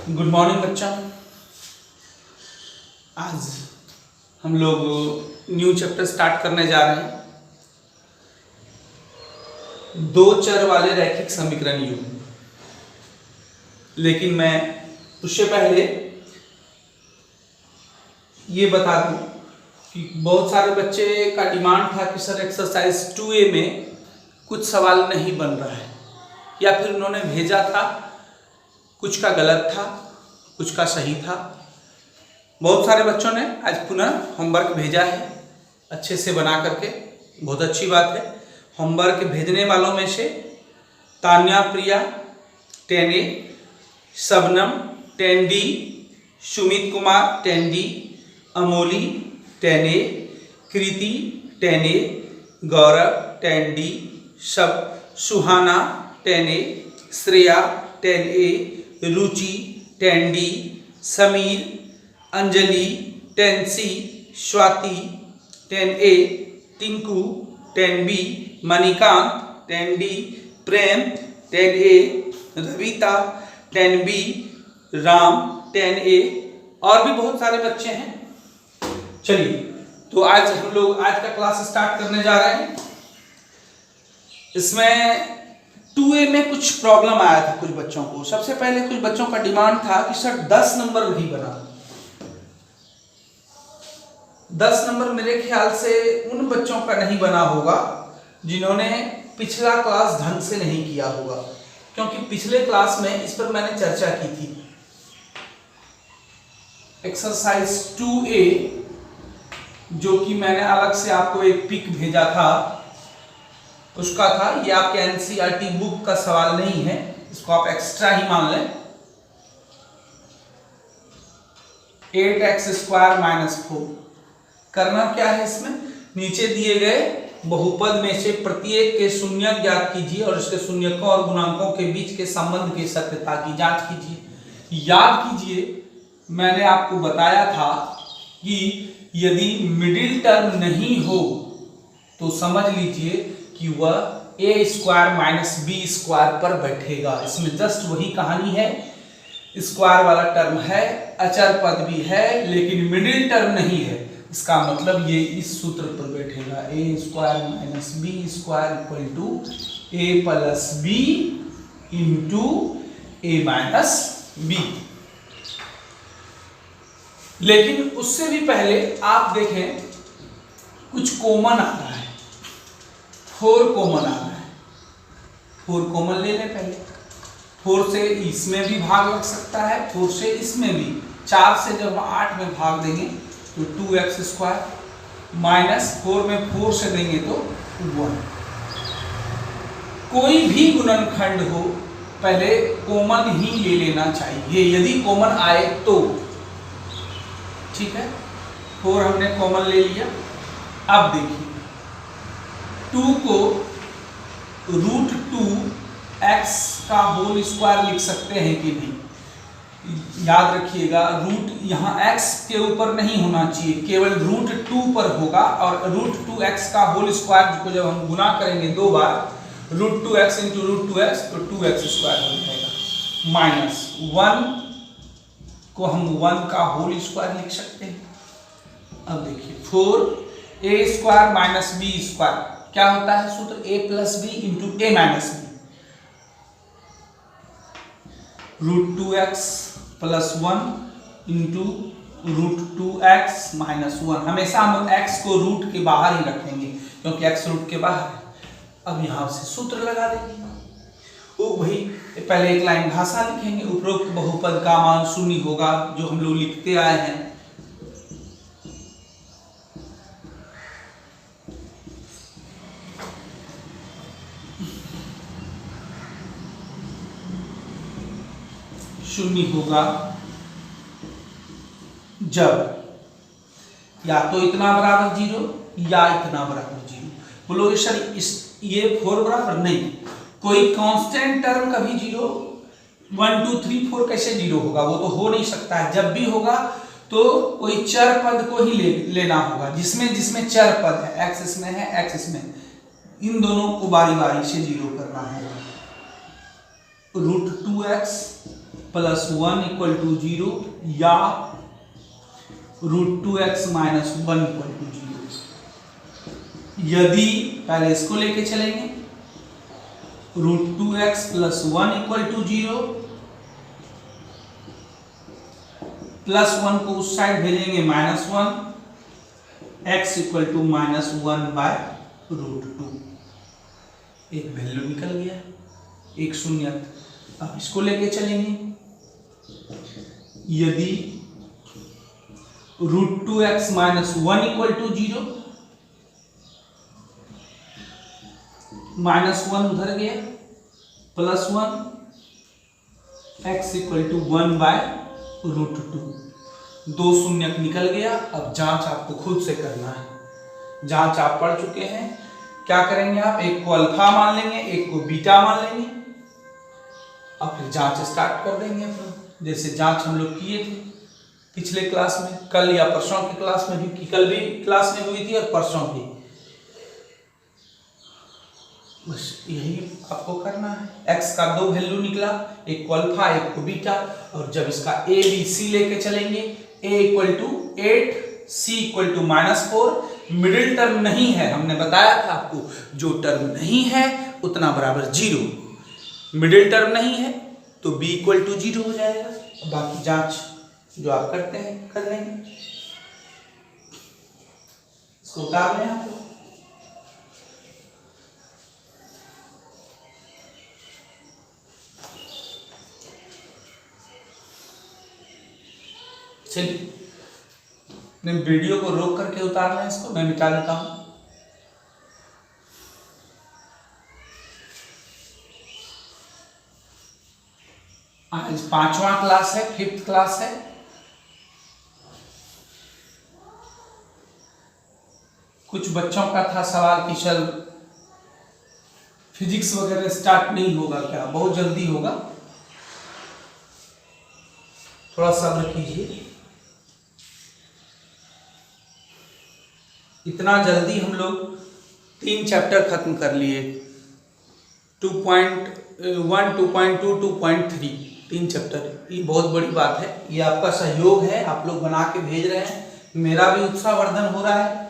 Good morning बच्चा। आज हम लोग न्यू चैप्टर स्टार्ट करने जा रहे हैं, दो चर वाले रैखिक समीकरण युग्म। लेकिन मैं उससे पहले ये बता दूं कि बहुत सारे बच्चे का डिमांड था कि सर एक्सरसाइज 2A में कुछ सवाल नहीं बन रहा है, या फिर उन्होंने भेजा था कुछ का गलत था कुछ का सही था। बहुत सारे बच्चों ने आज पुनः होमवर्क भेजा है अच्छे से बना करके, बहुत अच्छी बात है। होमवर्क भेजने वालों में से तान्या प्रिया 10A, Shabnam 10D, Sumit Kumar 10D, Amoli 10A, कृति 10A, गौरव 10D, सुहाना 10A, श्रेया 10A, रुचि 10D, Sameer, Anjali 10C, Swati 10A, Tinku 10B, Manikant 10D, प्रेम 10A, Ravita 10B, Ram 10A और भी बहुत सारे बच्चे हैं। चलिए, तो आज हम लोग आज का क्लास स्टार्ट करने जा रहे हैं। इसमें 2A में कुछ प्रॉब्लम आया था कुछ बच्चों को। सबसे पहले कुछ बच्चों का डिमांड था कि सर 10 नंबर नहीं बना। 10 नंबर मेरे ख्याल से उन बच्चों का नहीं बना होगा जिन्होंने पिछला क्लास ढंग से नहीं किया होगा, क्योंकि पिछले क्लास में इस पर मैंने चर्चा की थी। एक्सरसाइज 2A जो कि मैंने अलग से आपको एक पिक भेजा था उसका था, ये आपके एनसीईआरटी बुक का सवाल नहीं है, इसको आप एक्स्ट्रा ही मान लें। 8x² - 4 करना क्या है इसमें, नीचे दिए गए बहुपद में से प्रत्येक के शून्यक ज्ञात कीजिए और उसके शून्यकों और गुणांकों के बीच के संबंध की सत्यता की जांच कीजिए। याद कीजिए, मैंने आपको बताया था कि यदि मिडिल टर्म नहीं हो तो समझ लीजिए कि वह a² - b² पर बैठेगा। इसमें जस्ट वही कहानी है, स्क्वायर वाला टर्म है, अचर पद भी है, लेकिन मिडिल टर्म नहीं है। इसका मतलब ये इस सूत्र पर बैठेगा, a² - b² = a + b × a - b। लेकिन उससे भी पहले आप देखें कुछ कॉमन आ रहा है, 4 कॉमन आ रहा है। 4 कॉमन ले लें पहले। 4 से इसमें भी भाग लग सकता है, 4 से इसमें भी। 4 से जब 8 में भाग देंगे तो 2x² -4 में 4 से देंगे तो 1। कोई भी गुणनखंड हो पहले कॉमन ही ले लेना चाहिए, यदि कॉमन आए तो। ठीक है, 4 हमने कॉमन ले लिया। अब देखिए 2 को √2x² लिख सकते हैं कि नहीं। याद रखिएगा, रूट यहाँ x के ऊपर नहीं होना चाहिए, केवल √2 पर होगा। और √2x² को जब हम गुना करेंगे 2 बार, √2x × √2x तो 2x² हो जाएगा। -1 को हम 1² लिख सकते हैं। अब देखिए 4a² - b² क्या होता है सूत्र, a + b × a - b। √2x + 1 × √2x - 1। हमेशा हम x को रूट के बाहर ही रखेंगे क्योंकि x रूट के बाहर है। अब यहां से सूत्र लगा देंगे। वही पहले एक लाइन भाषा लिखेंगे, उपरोक्त बहुपद का मान 0 होगा, जो हम लोग लिखते आए हैं। शून्य होगा जब या तो इतना बराबर 0 या इतना बराबर 0। बोलोगे सर ये 4 बराबर नहीं, कोई कांस्टेंट टर्म कभी 0 1 2 3 4 कैसे 0 होगा, वो तो हो नहीं सकता है। जब भी होगा तो कोई चर पद को ही लेना होगा, जिसमें चर पद है, x इसमें है x इसमें, इन दोनों को बारी बारी से 0 करना होगा। √2x प्लस 1 इक्वल टू 0 या √2x माइनस 1 इक्वल टू 0। यदि पहले इसको लेके चलेंगे √2x plus 1 equal to 0, plus 1 को उस साइड भेजेंगे -1, x इक्वल टू -1 बाय √2। एक वैल्यू निकल गया, एक शून्य। अब इसको लेके चलेंगे, यदि √2x माइनस 1 इक्वल टू 0, -1 उधर गया, plus 1, x equal to 1 by √2। दो शून्य निकल गया। अब जांच आपको खुद से करना है, जांच आप पढ़ चुके हैं। क्या करेंगे आप, एक को अल्फा मान लेंगे, एक को बीटा मान लेंगे, अब फिर जांच स्टार्ट कर देंगे अपना। जैसे जांच हम लोग किए थे पिछले क्लास में, कल या परसों की क्लास में भी, कल भी क्लास में हुई थी और परसों भी। बस यही आपको करना है। x का दो वैल्यू निकला, एक को अल्फा एक को बीटा, और जब इसका a b c लेके चलेंगे, a equal to 8, c equal to -4, middle term नहीं है, हमने बताया था आपको, जो टर्म नहीं है उतना बराबर 0, मिडिल टर्म नहीं है तो b इक्वल टू 0 हो जाएगा। बाकी जांच जो आप करते हैं कर लेंगे। इसको उतार लें आप लोग। चलिए, मैं वीडियो को रोक करके उतारना है, इसको मैं मिटा देता हूं। आज 5वां क्लास है, 5th क्लास है। कुछ बच्चों का था सवाल कि चल फिजिक्स वगैरह स्टार्ट नहीं होगा क्या, बहुत जल्दी होगा, थोड़ा सब्र कीजिए। इतना जल्दी हम लोग 3 चैप्टर खत्म कर लिए, 2.1, 2.2, 2.3, 3 चैप्टर। ये बहुत बड़ी बात है, ये आपका सहयोग है, आप लोग बना के भेज रहे हैं, मेरा भी उत्साहवर्धन हो रहा है।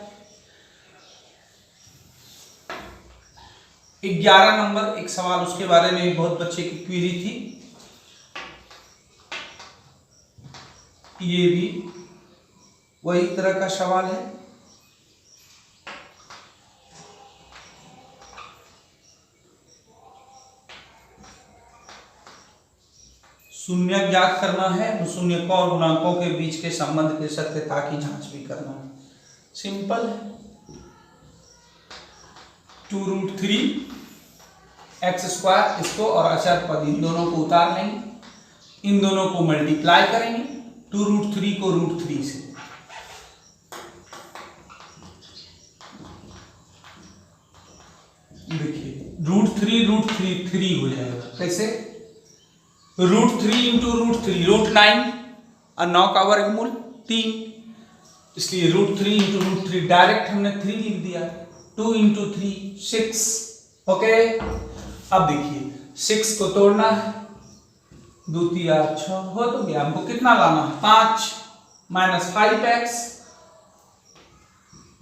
11 नंबर एक सवाल, उसके बारे में बहुत बच्चे की क्वेरी थी, ये भी वही तरह का सवाल है। शून्य ज्ञात करना है, शून्यकों और गुणांकों के बीच के संबंध के सत्यता की जांच भी करना है। सिंपल है, 2√3x², इसको और अचर पद इन दोनों को उतार लेंगे, इन दोनों को मल्टीप्लाई करेंगे, 2√3 को √3 से, देखिए √3 3 हो जाएगा। कैसे, √3 इंटू √3 √9 और 9 का वर्गमूल 3, इसलिए √3 इंटू √3 डायरेक्ट हमने 3 लिख दिया। 2 इंटू 3 6। ओके, अब देखिए 6 को तोड़ना है, 2 3 8 6 हो तो गया। हमको कितना लाना है, 5 -5x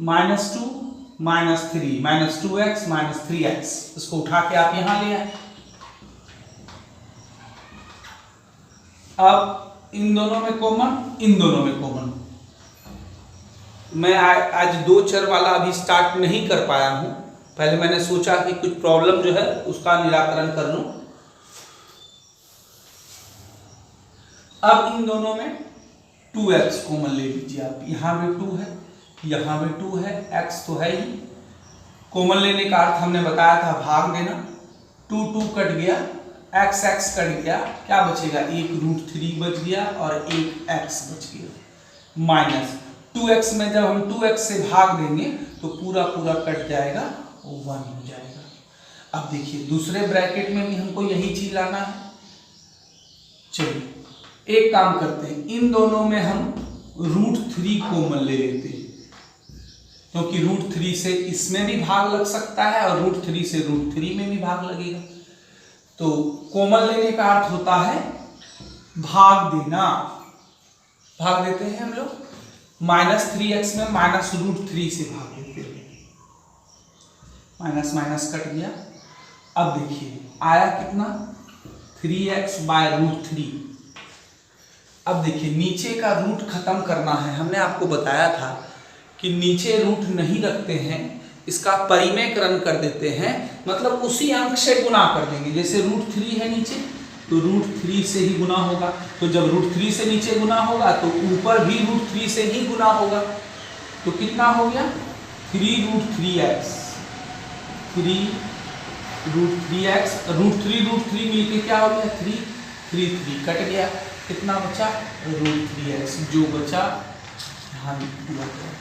-2 -3 -2x -3x, इसको उठा के आप यहां ले आए। अब इन दोनों में कॉमन, इन दोनों में कॉमन। मैं आज 2 चर वाला अभी स्टार्ट नहीं कर पाया हूं, पहले मैंने सोचा कि कुछ प्रॉब्लम जो है उसका निराकरण कर लूं। अब इन दोनों में 2x कॉमन ले लीजिए आप, यहां भी 2 है, यहां भी 2 है, x तो है ही। कॉमन लेने का अर्थ हमने बताया था भाग देना, 2 2 कट गया, x x कट गया, क्या बचेगा, एक √3 बच गया और एक x बच गया। माइनस 2x में जब हम 2x से भाग देंगे तो पूरा पूरा कट जाएगा, 1 हो जाएगा। अब देखिए दूसरे ब्रैकेट में भी हमको यही चीज लाना है। चलिए एक काम करते हैं, इन दोनों में हम √3 कॉमन ले लेते हैं, क्योंकि √3 से इसमें भी भाग लग सकता है और √3 से √3 में भी भाग लगेगा। तो कॉमन लेने का अर्थ होता है भाग देना, भाग देते हैं हम लोग। -3x में -√3 से भाग देते हैं, माइनस माइनस कट गया। अब देखिए आया कितना, 3x/√3। अब देखिए नीचे का रूट खत्म करना है। हमने आपको बताया था कि नीचे रूट नहीं रखते हैं, इसका परिमेयकरण कर देते हैं, मतलब उसी अंक से गुना कर देंगे। जैसे √3 है नीचे, तो √3 से ही गुना होगा। तो जब √3 से नीचे गुना होगा तो ऊपर भी √3 से ही गुना होगा। तो कितना हो गया, 3√3x, 3√3x, √3 मिलके क्या हो गया, 3 कट गया, कितना बचा, √3x, जो बचा ध्यान दिया गया।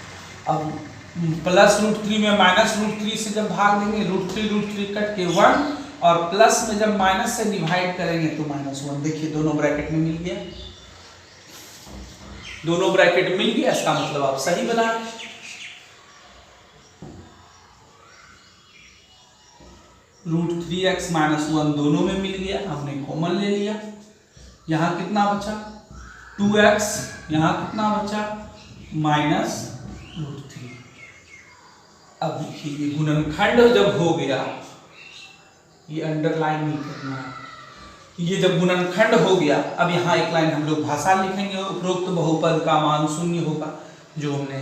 अब +√3 में -√3 से जब भाग देंगे, √3 कट के 1, और प्लस में जब माइनस से डिवाइड करेंगे तो -1। देखिए दोनों ब्रैकेट में मिल गया, दोनों ब्रैकेट मिल गया, इसका मतलब आप सही बना। √3x -1 दोनों में मिल गया, हमने कॉमन ले लिया। यहाँ कितना बचा, 2x, यहाँ कितना बचा, -√3। अब देखिए ये गुणनखंड जब हो गया, ये अंडरलाइन नहीं करना है, ये जब गुणनखंड हो गया, अब यहाँ एक लाइन हम लोग भाषा लिखेंगे, उपरोक्त बहुपद का मान 0 होगा, जो हमने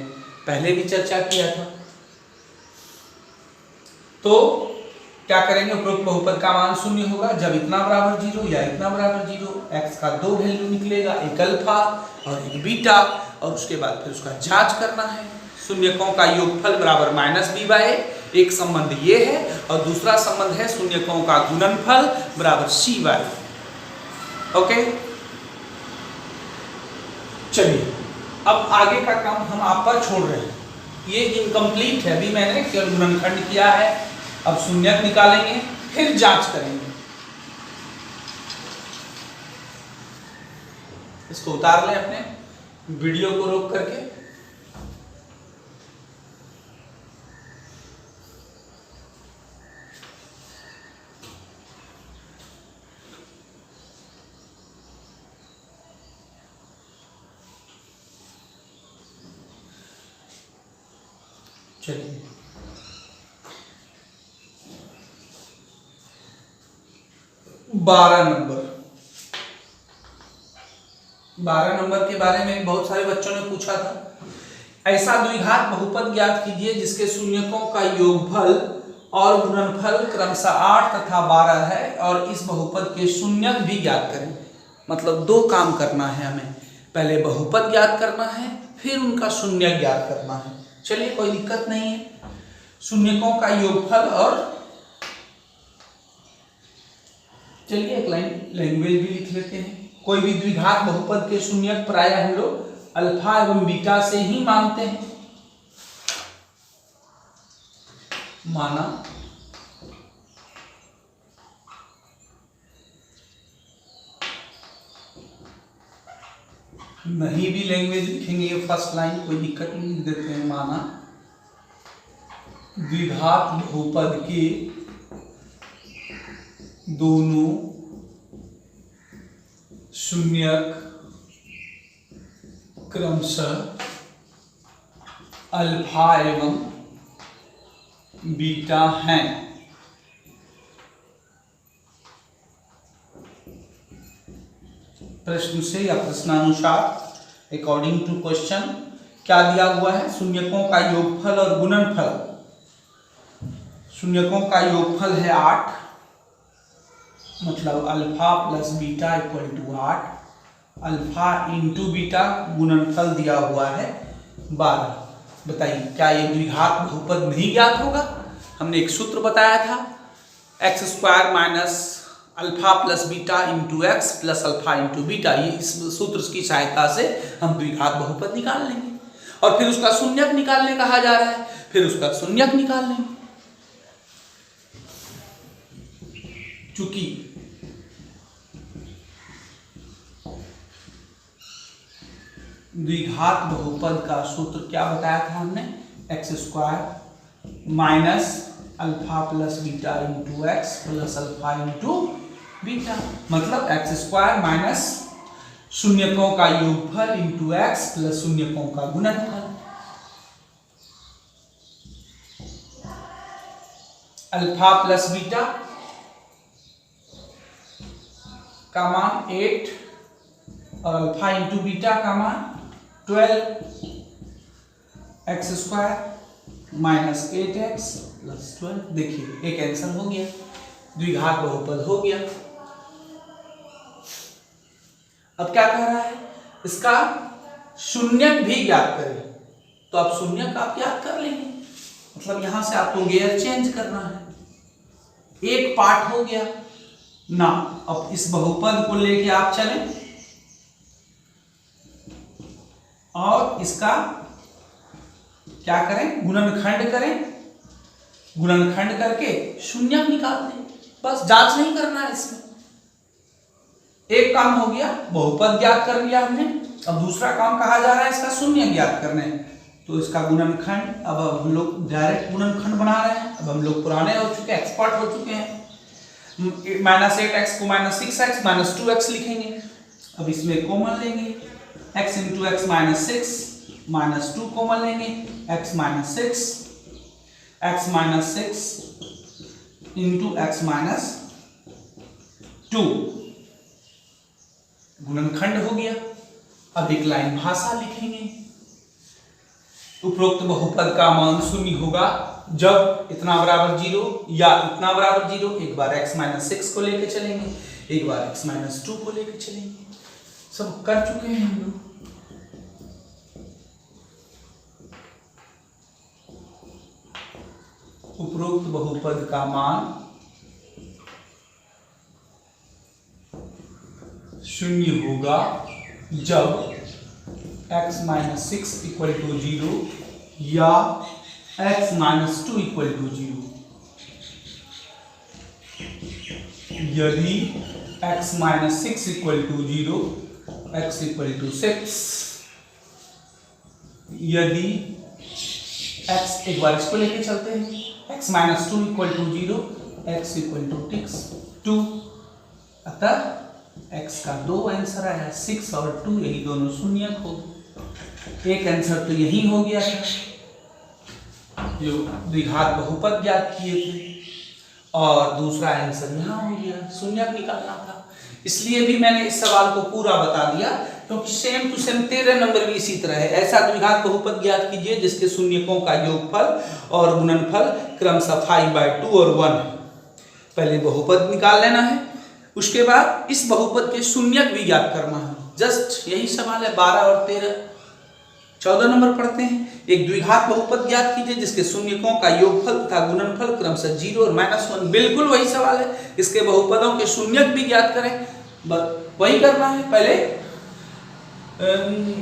पहले भी चर्चा किया था। तो क्या करेंगे, उपरोक्त बहुपद का मान 0 होगा जब इतना बराबर 0 या इतना बराबर 0। x का 2 वैल्यू निकलेगा, एक अल्फा और एक बीटा, और उसके बाद फिर उसका जांच करना है। शून्यकों का योगफल बराबर -b/a, एक संबंध ये है, और दूसरा संबंध है शून्यकों का गुणनफल बराबर c/a। ओके, चलिए अब आगे का काम हम आप पर छोड़ रहे हैं, ये इनकम्प्लीट है, अभी मैंने केवल गुणनखंड किया है। अब शून्यक निकालेंगे, फिर जांच करेंगे। इसको उतार लें अपने वीडियो को रोक करके। चलिए बारह नंबर के बारे में बहुत सारे बच्चों ने पूछा था। ऐसा द्विघात बहुपद ज्ञात कीजिए जिसके शून्यकों का योगफल और गुणनफल क्रमशः 8 तथा 12 है, और इस बहुपद के शून्यक भी ज्ञात करें। मतलब दो काम करना है हमें, पहले बहुपद ज्ञात करना है, फिर उनका शून्यक ज्ञात करना है। चलिए कोई दिक्कत नहीं है। शून्यकों का योगफल, और चलिए एक लाइन लैंग्वेज भी लिख लेते हैं। कोई भी द्विघात बहुपद के शून्यक प्रायः हम लोग अल्फा एवं बीटा से ही मानते हैं। माना नहीं भी लैंग्वेज लिखेंगे, फर्स्ट लाइन कोई दिक्कत नहीं, लिख देते हैं। माना द्विघात बहुपद के दोनों शून्यक क्रमशः अल्फा एवं बीटा हैं। प्रश्न से या प्रश्नानुसार अकॉर्डिंग टू क्वेश्चन क्या दिया हुआ है, शून्यकों का योगफल और गुणनफल। शून्यकों का योगफल है 8, मतलब alpha plus beta equal to 8, alpha into beta, गुणनफल दिया हुआ है 12। बताइए क्या ये द्विघात बहुपद नहीं ज्ञात होगा? हमने एक सूत्र बताया था, x² minus alpha plus beta into x plus alpha into beta. ये इस सूत्र की सहायता से हम द्विघात बहुपद निकाल लेंगे, और फिर उसका शून्यक निकालने कहा जा रहा है, फिर उसका शून्यक निकाल लेंगे। चूंकि द्विघात बहुपद का सूत्र क्या बताया था हमने, x² minus alpha plus beta into x plus alpha into beta, मतलब x² माइनस शून्यकों का योगफल इंटू एक्स प्लस शून्यकों का गुणनफल। अल्फा प्लस बीटा का मान 8 और अल्फा इंटू बीटा का मान 12 x square minus 8x plus 12। देखिए एक आंसर हो गया, द्विघात बहुपद हो गया। अब क्या कह रहा है, इसका शून्यक भी ज्ञात करें। तो आप शून्यक आप ज्ञात कर लेंगे, मतलब यहां से आपको गियर चेंज करना है। एक पार्ट हो गया ना, अब इस बहुपद को लेके आप चलें और इसका क्या करें, गुणनखंड करें। गुणनखंड करके शून्यक निकाल दें, बस जांच नहीं करना है इसमें। एक काम हो गया, बहुपद ज्ञात कर लिया हमने। अब दूसरा काम कहा जा रहा है इसका शून्य ज्ञात करने। तो इसका गुणनखंड, अब हम लोग डायरेक्ट गुणनखंड बना रहे हैं। अब हम लोग पुराने हो चुके, एक्सपर्ट हो चुके हैं। -8x को -6x -2x लिखेंगे। अब इसमें कॉमन लेंगे, x इंटू एक्स -6 -2 कॉमन लेंगे, x -6 इंटू एक्स -2 गुणनखंड हो गया। अब एक लाइन भाषा लिखेंगे। उपरोक्त बहुपद का मान शून्य होगा जब इतना बराबर 0 या इतना बराबर 0। एक बार x -6 को लेके चलेंगे, एक बार x -2 को लेके चलेंगे। सब कर चुके हैं हम लोग। उपरोक्त बहुपद का मान शून्य होगा जब x -6 इक्वल टू 0 या x -2 इक्वल टू 0। यदि x -6 equal to 0, x equal to 6, यदि x, एक बार इसको लेके चलते हैं, x -2 equal to 0, x equal to 2। अतः x का 2 आंसर आया, 6 और 2, यही दोनों शून्यक हो। एक आंसर तो यही हो गया था जो द्विघात बहुपद ज्ञात किए थे, और दूसरा आंसर यहाँ हो गया, शून्यक निकालना था। इसलिए भी मैंने इस सवाल को पूरा बता दिया, क्योंकि सेम टू सेम 13 नंबर भी इसी तरह है। ऐसा द्विघात बहुपद ज्ञात कीजिए जिसके शून्यकों का योगफल और गुणनफल क्रमशः 5/2 और 1 है। पहले बहुपद निकाल लेना है, उसके बाद इस बहुपद के शून्यक भी ज्ञात करना है। जस्ट यही सवाल है। 12 और 13 14 नंबर पढ़ते हैं। एक द्विघात बहुपद ज्ञात कीजिए जिसके शून्यकों का योगफल तथा गुणनफल क्रमशः 0 और -1। बिल्कुल वही सवाल है। इसके बहुपदों के शून्यक भी ज्ञात करें, वही करना है। पहले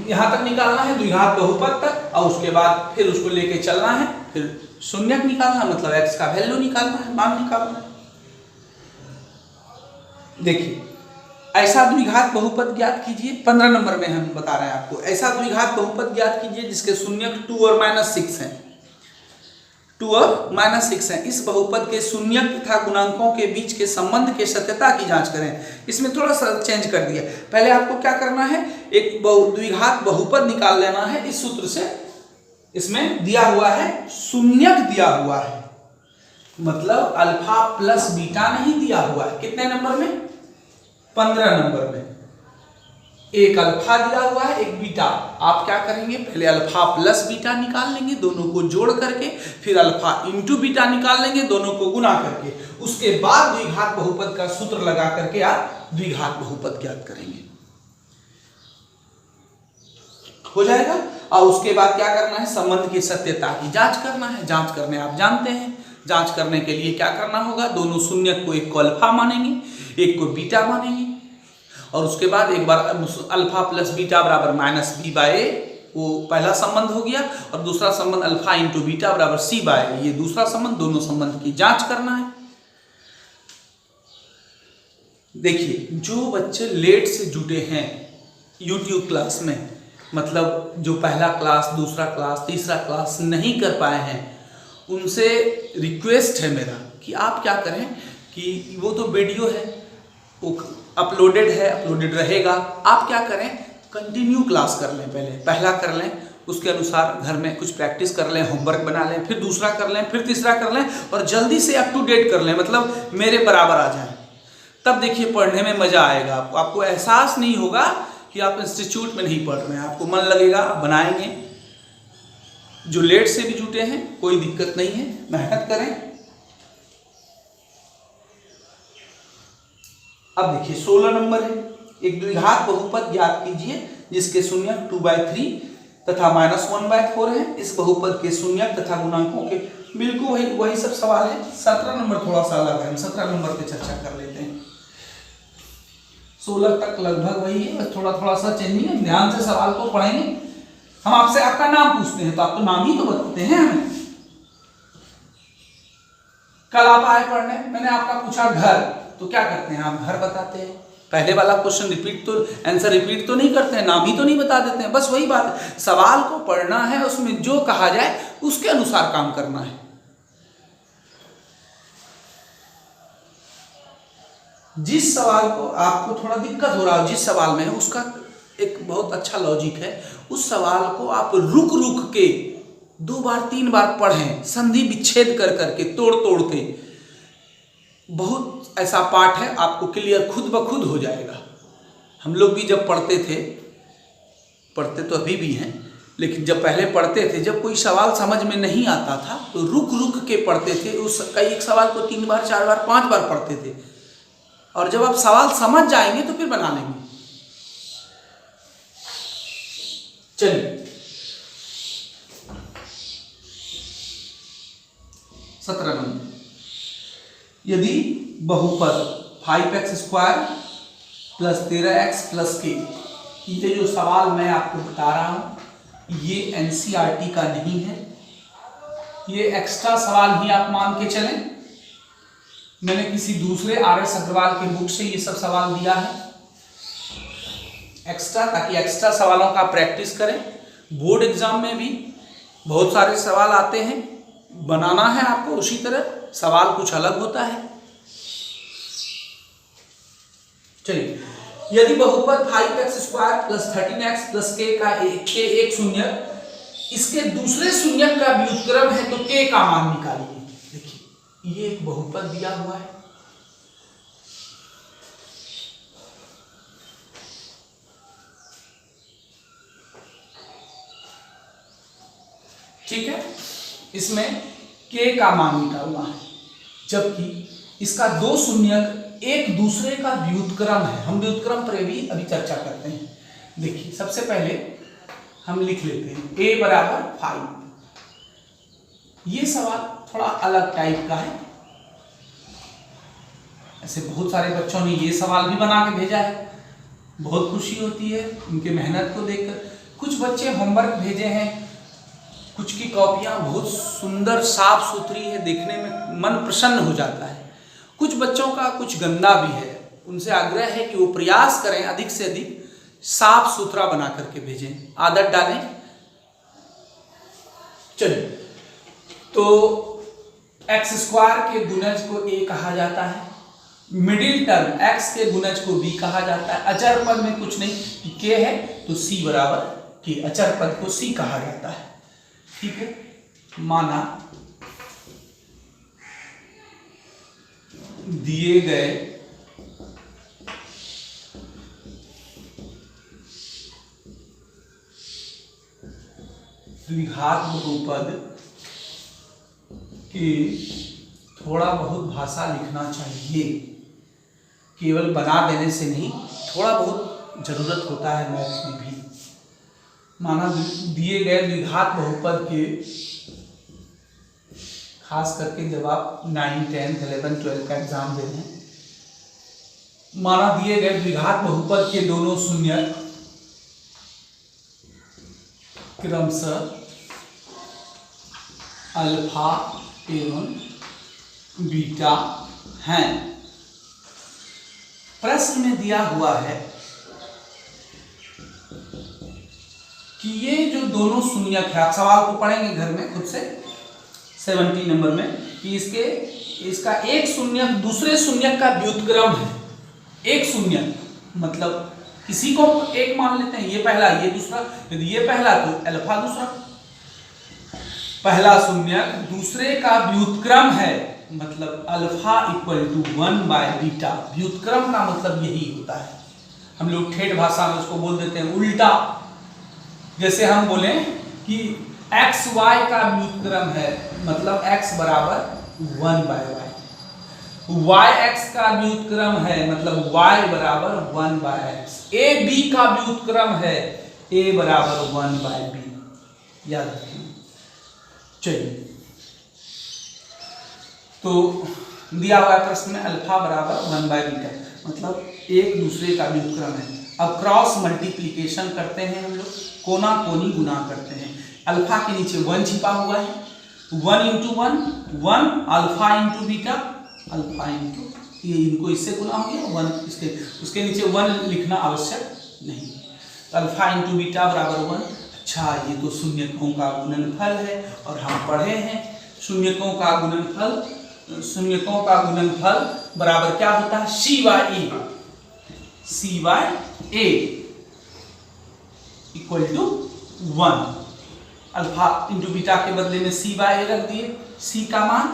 यहां तक निकालना है, द्विघात बहुपद तक, और उसके बाद फिर उसको लेके चलना है, फिर शून्यक निकालना, मतलब x का वैल्यू निकालना है, मान निकालना है। देखिए, ऐसा द्विघात बहुपद ज्ञात कीजिए। 15 नंबर में हम बता रहे हैं आपको। ऐसा द्विघात बहुपद ज्ञात कीजिए जिसके शून्यक 2 और -6 हैं। 2 और -6 हैं। इस बहुपद के शून्यक तथा गुणांकों के बीच के संबंध के सत्यता की जांच करें। इसमें थोड़ा सा चेंज कर दिया। पहले आपको क्या करना है, एक द्विघात बहुपद निकाल लेना है इस सूत्र से। इसमें दिया हुआ है, शून्यक दिया हुआ है, मतलब अल्फा प्लस बीटा नहीं दिया हुआ है। कितने नंबर में? 15 नंबर में। एक अल्फा दिया हुआ है, एक बीटा। आप क्या करेंगे, पहले अल्फा प्लस बीटा निकाल लेंगे दोनों को जोड़ करके, फिर अल्फा इंटू बीटा निकाल लेंगे दोनों को गुना करके। उसके बाद द्विघात बहुपद का सूत्र लगा करके आप द्विघात बहुपद ज्ञात करेंगे, हो जाएगा। और उसके बाद क्या करना है, संबंध की सत्यता की जांच करना है। जांच करने आप जानते हैं। जांच करने के लिए क्या करना होगा, दोनों शून्यक को एक को अल्फा मानेंगे, एक को बीटा मानेंगे, और उसके बाद एक बार अल्फा प्लस बीटा बराबर -b/a, वो पहला संबंध हो गया, और दूसरा संबंध अल्फा इंटू बीटा बराबर c/a, ये दूसरा संबंध। दोनों संबंध की जांच करना है। देखिए, जो बच्चे लेट से जुड़े हैं यूट्यूब क्लास में, मतलब जो पहला क्लास, दूसरा क्लास, तीसरा क्लास नहीं कर पाए हैं, उनसे रिक्वेस्ट है मेरा कि आप क्या करें कि वो तो वीडियो है, अपलोडेड है, अपलोडेड रहेगा। आप क्या करें, कंटिन्यू क्लास कर लें, पहला कर लें, उसके अनुसार घर में कुछ प्रैक्टिस कर लें, होमवर्क बना लें, फिर दूसरा कर लें, फिर तीसरा कर लें और जल्दी से अप टू डेट कर लें, मतलब मेरे बराबर आ जाएं। तब देखिए पढ़ने में मज़ा आएगा आपको एहसास नहीं होगा कि आप इंस्टीट्यूट में नहीं पढ़ रहे हैं, आपको मन लगेगा, आप बनाएंगे। जो लेट से भी जुटे हैं कोई दिक्कत नहीं है, मेहनत करें। अब देखिए 16 नंबर है, एक द्विघात बहुपद ज्ञात कीजिए जिसके शून्यक 2/3 तथा -1/4 है। इस बहुपद के शून्यक तथा गुणांकों के बिल्कुल वही सब सवाल है। 17 नंबर थोड़ा सा अलग है, हम 17 नंबर पे चर्चा कर लेते हैं। 16 तक लगभग वही है, बस थोड़ा सा चेंजिंग है। ध्यान से सवाल को पढ़ेंगे। हम आपसे आपका नाम पूछते हैं तो आप तो नाम ही तो बताते हैं हमें। कल आप आए पढ़ने, मैंने आपका पूछा घर, तो क्या करते हैं आप, घर बताते हैं। पहले वाला क्वेश्चन आंसर रिपीट तो नहीं करते हैं, नाम ही तो नहीं बता देते हैं। बस वही बात है, सवाल को पढ़ना है, उसमें जो कहा जाए उसके अनुसार काम करना है। जिस सवाल को आपको थोड़ा दिक्कत हो रहा हो, जिस सवाल में है, उसका एक बहुत अच्छा लॉजिक है। उस सवाल को आप रुक रुक के 2 बार 3 बार पढ़ें, संधि विच्छेद कर करके, तोड़ तोड़ के। बहुत ऐसा पाठ है, आपको क्लियर खुद ब खुद हो जाएगा। हम लोग भी जब पढ़ते तो अभी भी हैं, लेकिन जब पहले पढ़ते थे, जब कोई सवाल समझ में नहीं आता था तो रुक रुक के पढ़ते थे। एक सवाल को 3 बार 4 बार 5 बार पढ़ते थे, और जब आप सवाल समझ जाएंगे तो फिर बना लेंगे। चलिए 17 नंबर, यदि बहुपद 5x² + 13x + k, ये जो सवाल मैं आपको बता रहा हूं ये NCERT का नहीं है, ये एक्स्ट्रा सवाल ही आप मान के चलें। मैंने किसी दूसरे RS अग्रवाल के बुक से ये सब सवाल दिया है एक्स्ट्रा, ताकि एक्स्ट्रा सवालों का प्रैक्टिस करें। बोर्ड एग्जाम में भी बहुत सारे सवाल आते हैं, बनाना है आपको उसी तरह, सवाल कुछ अलग होता है। चलिए, यदि बहुपद 5x² + 13x + k का एक शून्यक इसके दूसरे शून्यक का व्युत्क्रम है तो k का मान निकालिए। देखिए ये एक बहुपद दिया हुआ है, ठीक है, इसमें k का मान निकालना है, जबकि इसका 2 शून्यक एक दूसरे का व्युत्क्रम है। हम व्युत्क्रम पर भी अभी चर्चा करते हैं। देखिए सबसे पहले हम लिख लेते हैं a = 5। ये सवाल थोड़ा अलग टाइप का है, ऐसे बहुत सारे बच्चों ने ये सवाल भी बना के भेजा है, बहुत खुशी होती है उनके मेहनत को देखकर। कुछ बच्चे होमवर्क भेजे हैं, कुछ की कॉपियां बहुत सुंदर साफ सुथरी है, देखने में मन प्रसन्न हो जाता है। कुछ बच्चों का कुछ गंदा भी है, उनसे आग्रह है कि वो प्रयास करें अधिक से अधिक साफ सुथरा बना करके भेजें, आदत डालें। चलिए, तो x² के गुणज को a कहा जाता है, मिडिल टर्म x के गुणज को b कहा जाता है। अचर पद में कुछ नहीं, k है तो c = k, अचर पद को c कहा जाता है, ठीक है। माना दिए गए द्विघात बहुपद की थोड़ा बहुत भाषा लिखना चाहिए, केवल बना देने से नहीं, थोड़ा बहुत जरूरत होता है मैथ में भी। माना दिए गए द्विघात बहुपद के, खास करके जब आप 9, 10, 11, 12 का एग्जाम दे रहे हैं, माना दिए गए द्विघात बहुपद के दोनों शून्यक क्रमशः अल्फा एवं बीटा हैं। प्रश्न में दिया हुआ है कि ये जो दोनों शून्यक है, आप सवाल को पढ़ेंगे घर में खुद से 70 नंबर में, कि इसका एक शून्यक दूसरे शून्यक का व्युत्क्रम है। एक शून्य मतलब किसी को एक मान लेते हैं, ये पहला ये दूसरा, यदि ये पहला तो अल्फा दूसरा। पहला शून्य दूसरे का व्युत्क्रम है, मतलब alpha equal to 1 by beta. व्युत्क्रम का मतलब यही होता है, हम लोग ठेठ भाषा में उसको बोल देते हैं उल्टा। जैसे हम बोले कि एक्स वाई का व्युत्क्रम है, मतलब एक्स बराबर 1 बाय वाई। वाई एक्स का व्युत्क्रम है, मतलब वाई बराबर 1 बाय एक्स। ए बी का व्युत्क्रम है, ए बराबर 1 बाय बी। याद रखिए। चलिए, तो दिया हुआ प्रश्न में अल्फा बराबर 1 बाय बीटा, मतलब एक दूसरे का व्युत्क्रम है। अब क्रॉस मल्टीप्लिकेशन करते हैं हम लोग, कोना कोनी गुना करते हैं। अल्फा के नीचे 1 छिपा हुआ है, 1 into 1 1, alpha into beta, alpha into ये, इनको इससे गुना हो गया 1, इसके उसके नीचे 1 लिखना आवश्यक नहीं। अल्फा इंटू बीटा बराबर 1। अच्छा, ये तो शून्यकों का गुणनफल है, और हम पढ़े हैं शून्यकों का गुणनफल, शून्यकों का गुणनफल बराबर क्या होता है, C by A. C by A equal to 1। Alpha into beta के बदले में सी बाई ए रख दिए। सी का मान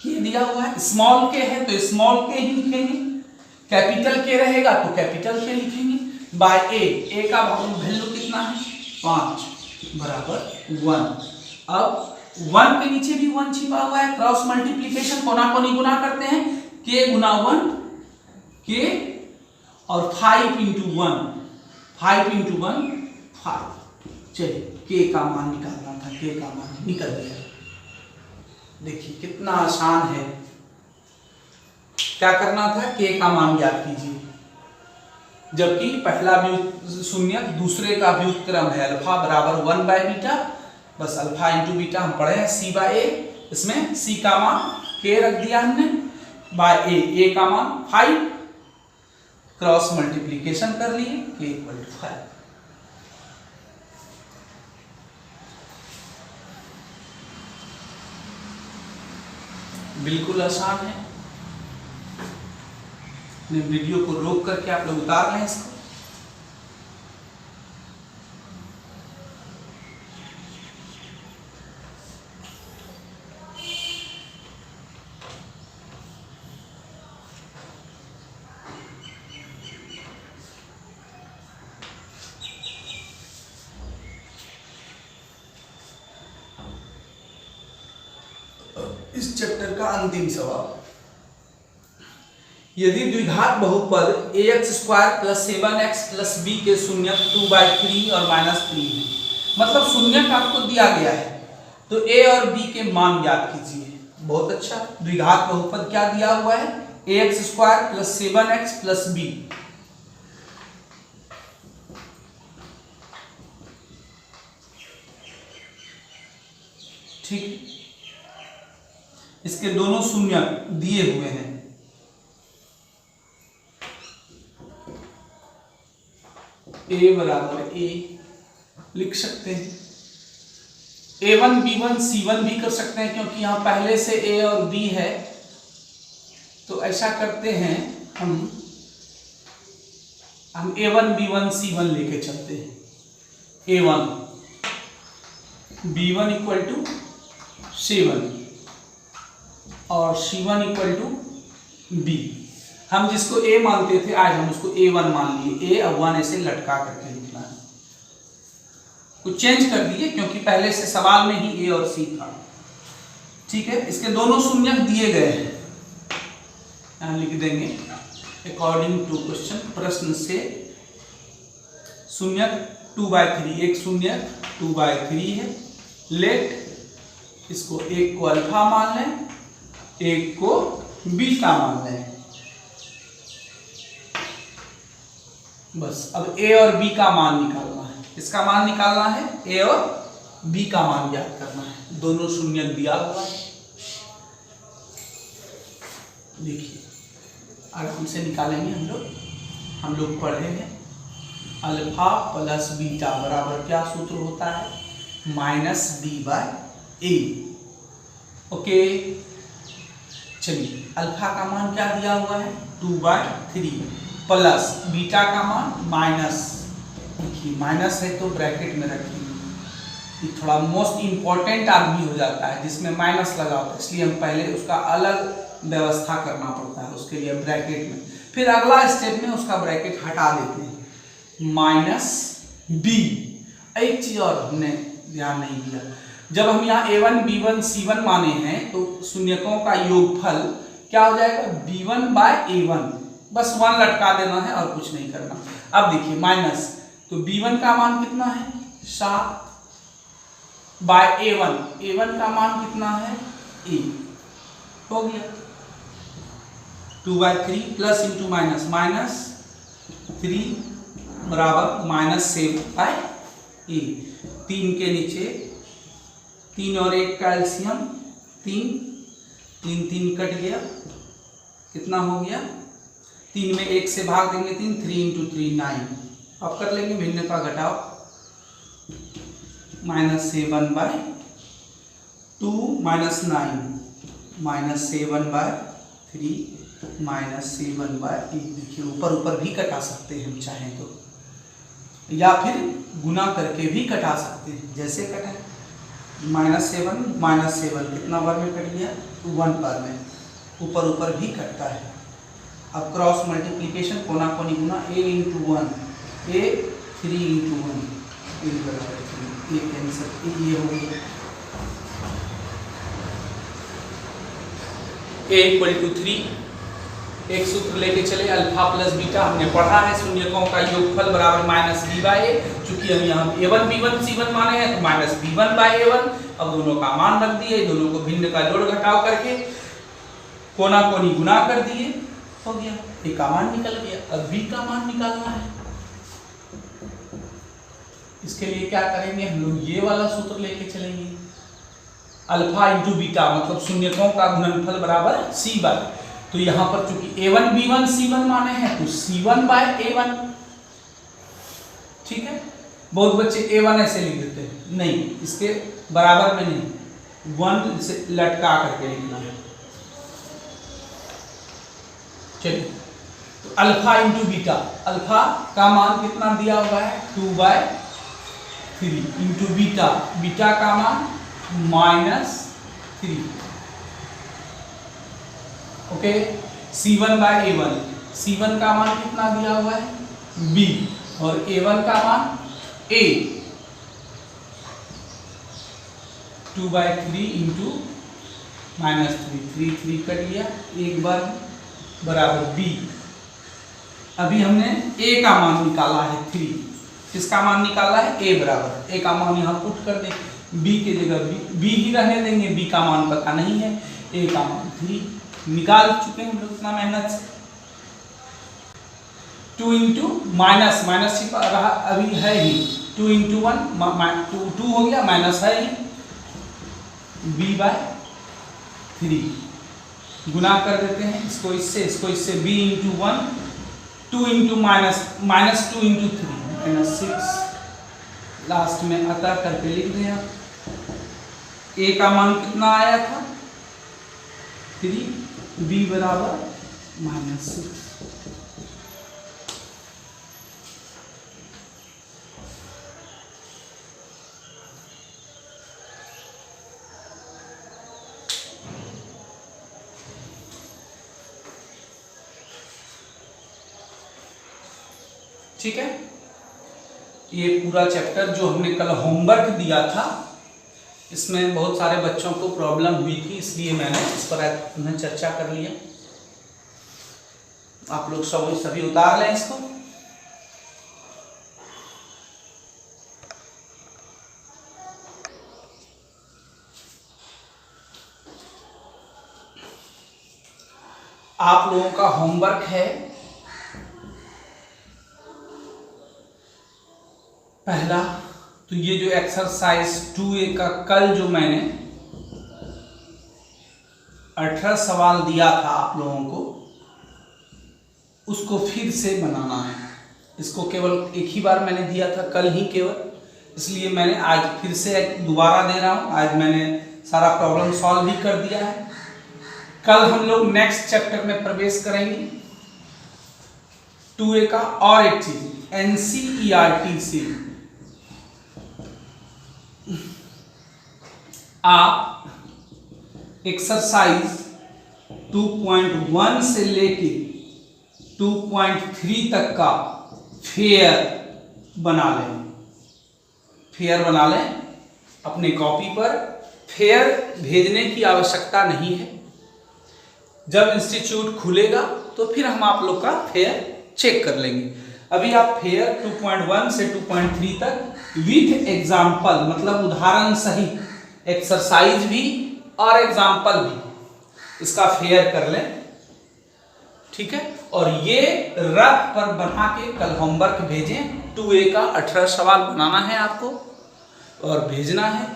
के दिया हुआ है, स्मॉल के है तो स्मॉल के ही लिखेंगे, कैपिटल के रहेगा तो कैपिटल के लिखेंगे, बाय ए। ए का वैल्यू कितना है, 5 बराबर 1। अब 1 के नीचे भी 1 छिपा हुआ है, क्रॉस मल्टीप्लिकेशन कोना कोनी गुना करते हैं, के गुना 1 के, और 5 इंटू 1, 5 इंटू 1 5। चलिए, के का मान निकालना था, के का मान निकल गया। देखिए कितना आसान है। क्या करना था, के का मान ज्ञात कीजिए, जबकि पहला शून्य दूसरे का व्युत्क्रम है, अल्फा बराबर 1 बाय बीटा। बस अल्फा इंटू बीटा हम पढ़े हैं, सी बाय ए, इसमें सी का मान के रख दिया हमने, बाय ए का मान 5, क्रॉस मल्टीप्लिकेशन कर लिए, के इक्वल टू 5। बिल्कुल आसान है। वीडियो को रोक करके आप लोग उतार लें इसको। इस चैप्टर का अंतिम सवाल, यदि द्विघात बहुपद ax² plus 7x plus b के शून्य 2/3 और -3 है, मतलब शून्यक आपको दिया गया है, तो a और b के मान ज्ञात कीजिए। बहुत अच्छा, द्विघात बहुपद क्या दिया हुआ है, ax² plus 7x plus b। ठीक, इसके दोनों शून्य दिए हुए हैं, a बराबर a लिख सकते हैं, a1 b1 c1 भी कर सकते हैं, क्योंकि यहाँ पहले से a और b है। तो ऐसा करते हैं हम a1 b1 c1 लेके चलते हैं। a1 b1 इक्वल टू 7 और c1 इक्वल टू b। हम जिसको a मानते थे आज हम उसको a1 मान लिए, a अब 1 ऐसे लटका करके लिखना है, कुछ चेंज कर दिए क्योंकि पहले से सवाल में ही a और c था। ठीक है, इसके दोनों शून्य दिए गए हैं, यहाँ लिख देंगे अकॉर्डिंग टू क्वेश्चन। प्रश्न से शून्य 2/3, एक शून्य 2/3 है। लेट इसको एक को अल्फा मान लें, एक को बीटा मान लें। बस अब a और b का मान निकालना है, इसका मान निकालना है, a और b का मान ज्ञात करना है। दोनों शून्य दिया हुआ है, देखिए आराम से निकालेंगे हम लोग पढ़े हैं अल्फा प्लस बीटा बराबर क्या सूत्र होता है, -b/a। ओके, चलिए अल्फा का मान क्या दिया हुआ है 2/3 प्लस बीटा का मान माइनस, देखिए माइनस है तो ब्रैकेट में रखिए, ये थोड़ा मोस्ट इम्पॉर्टेंट आदमी हो जाता है जिसमें माइनस लगा होता है, इसलिए हम पहले उसका अलग व्यवस्था करना पड़ता है, उसके लिए ब्रैकेट में, फिर अगला स्टेप में उसका ब्रैकेट हटा देते हैं माइनस बी। एक चीज और हमने ध्यान नहीं दिया, जब हम यहाँ a1 b1 c1 माने हैं तो शून्यकों का योगफल क्या हो जाएगा b1/a1, बस 1 लटका देना है और कुछ नहीं करना। अब देखिए माइनस, तो b1 का मान कितना है 7/a1, a1 का मान कितना है a, हो गया 2/3 प्लस इंटू माइनस, माइनस 3 बराबर -7/a, 3 के नीचे 3 और 1 का एलसीएम 3, 3 कट गया, कितना हो गया 3 में 1 से भाग देंगे 3, 3 × 3 9, अब कर लेंगे भिन्नता घटाओ, -7/2 -9 -7/3 -7/8, देखिए ऊपर ऊपर भी कटा सकते हैं हम चाहें तो, या फिर गुना करके भी कटा सकते हैं, जैसे कटा -7 कितना बार में कट गया 1 बार में, ऊपर ऊपर भी कटता है। अब क्रॉस मल्टीप्लिकेशन कोना कोनी गुना, a × 1 a 3 × 1 a बराबर 3, ये कैंसिल, ये हो गया a = 3। एक सूत्र लेके चले अल्फा प्लस बीटा, हमने पढ़ा है शून्यकों का योगफल बराबर -b/a, चूंकि हम यहाँ a1 b1 c1 माने हैं तो -b1/a1, अब दोनों का मान रख दिए, दोनों को भिन्न का जोड़ घटाव करके कोना कोनी गुना कर दिए, हो गया a का मान निकल गया। अब b का मान निकालना है, इसके लिए क्या करेंगे हम लोग, ये वाला सूत्र लेके चलेंगे, अल्फा इंटू बीटा मतलब शून्यकों का गुणनफल बराबर c/, तो यहाँ पर चूंकि a1 b1 c1 माने हैं तो c1/a1, ठीक है। बहुत बच्चे a1 ऐसे लिख देते हैं, नहीं इसके बराबर में नहीं, 1 से लटका करके लिखना है। चलिए तो अल्फा इंटू बीटा, अल्फा का मान कितना दिया हुआ है 2/3 इंटू बीटा, बीटा का मान -3, ओके। c1/a1, c1 का मान कितना दिया हुआ है b, और a1 का मान a, 2/3 इंटू -3, 3 कट गया, एक बार बराबर b। अभी हमने a का मान निकाला है 3, किसका मान निकाला है a बराबर, a का मान यहाँ पुट कर दें, b की जगह b ही रहने देंगे, b का मान पता नहीं है, a का मान 3 निकाल चुके हैं हम लोग इतना मेहनत से। 2 इंटू माइनस रहा अभी है ही, 2 × 1 2 हो गया, माइनस है ही b/3, गुना कर देते हैं इसको इससे b × 1, 2 × -2 × 3 -6, लास्ट में अतः करके लिख दें। a का मान कितना आया था 3, b बराबर -6। ठीक है, ये पूरा चैप्टर जो हमने कल होमवर्क दिया था, इसमें बहुत सारे बच्चों को प्रॉब्लम हुई थी, इसलिए मैंने इस पर चर्चा कर लिया। आप लोग सभी उतार लें इसको। आप लोगों का होमवर्क है पहला, तो ये जो एक्सरसाइज 2A का कल जो मैंने 18 सवाल दिया था आप लोगों को, उसको फिर से बनाना है। इसको केवल एक ही बार मैंने दिया था कल ही केवल, इसलिए मैंने आज फिर से दोबारा दे रहा हूँ। आज मैंने सारा प्रॉब्लम सॉल्व भी कर दिया है। कल हम लोग नेक्स्ट चैप्टर में प्रवेश करेंगे 2A का। और एक चीज NCERT से आप एक्सरसाइज 2.1 से लेके 2.3 तक का फेयर बना लें अपने कॉपी पर। फेयर भेजने की आवश्यकता नहीं है। जब इंस्टीट्यूट खुलेगा तो फिर हम आप लोग का फेयर चेक कर लेंगे। अभी आप फेयर 2.1 से 2.3 तक विथ एग्जाम्पल, मतलब उदाहरण सहित एक्सरसाइज भी और एग्जाम्पल भी इसका फेयर कर लें, ठीक है। और ये रफ पर बना के कल होमवर्क भेजें। 2A का 18 सवाल बनाना है आपको और भेजना है।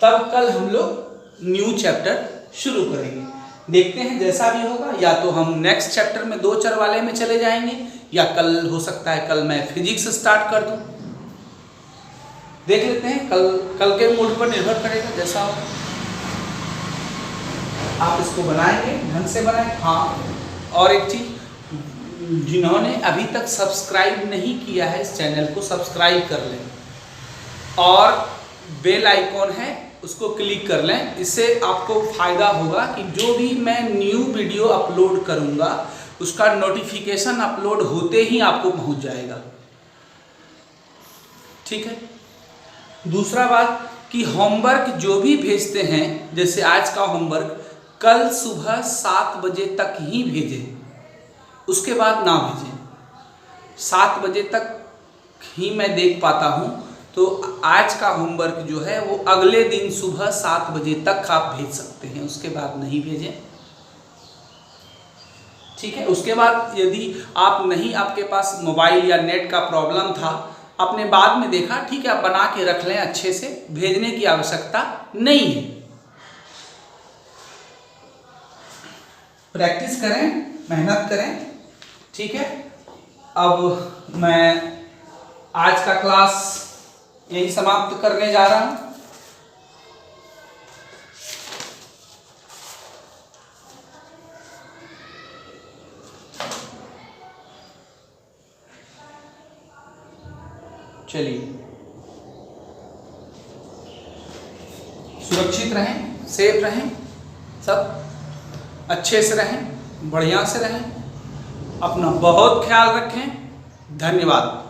तब कल हम लोग न्यू चैप्टर शुरू करेंगे। देखते हैं जैसा भी होगा, या तो हम नेक्स्ट चैप्टर में 2-4 वाले में चले जाएंगे, या कल हो सकता है कल मैं फिजिक्स स्टार्ट कर दूं। देख लेते हैं, कल के मूड पर निर्भर करेगा जैसा होगा। आप इसको बनाएंगे, ढंग से बनाएं। हाँ, और एक चीज, जिन्होंने अभी तक सब्सक्राइब नहीं किया है इस चैनल को सब्सक्राइब कर लें और बेल आइकॉन है उसको क्लिक कर लें। इससे आपको फायदा होगा कि जो भी मैं न्यू वीडियो अपलोड करूंगा उसका नोटिफिकेशन अपलोड होते ही आपको पहुंच जाएगा, ठीक है। दूसरा बात कि होमवर्क जो भी भेजते हैं, जैसे आज का होमवर्क कल सुबह 7 बजे तक ही भेजें, उसके बाद ना भेजें। 7 बजे तक ही मैं देख पाता हूँ, तो आज का होमवर्क जो है वो अगले दिन सुबह 7 बजे तक आप भेज सकते हैं, उसके बाद नहीं भेजें, ठीक है। उसके बाद यदि आप नहीं, आपके पास मोबाइल या नेट का प्रॉब्लम था, आपने बाद में देखा, ठीक है, आप बना के रख लें अच्छे से, भेजने की आवश्यकता नहीं है। प्रैक्टिस करें, मेहनत करें, ठीक है। अब मैं आज का क्लास यही समाप्त करने जा रहा हूं। चलिए, सुरक्षित रहें, सेफ रहें, सब अच्छे से रहें, बढ़िया से रहें, अपना बहुत ख्याल रखें। धन्यवाद।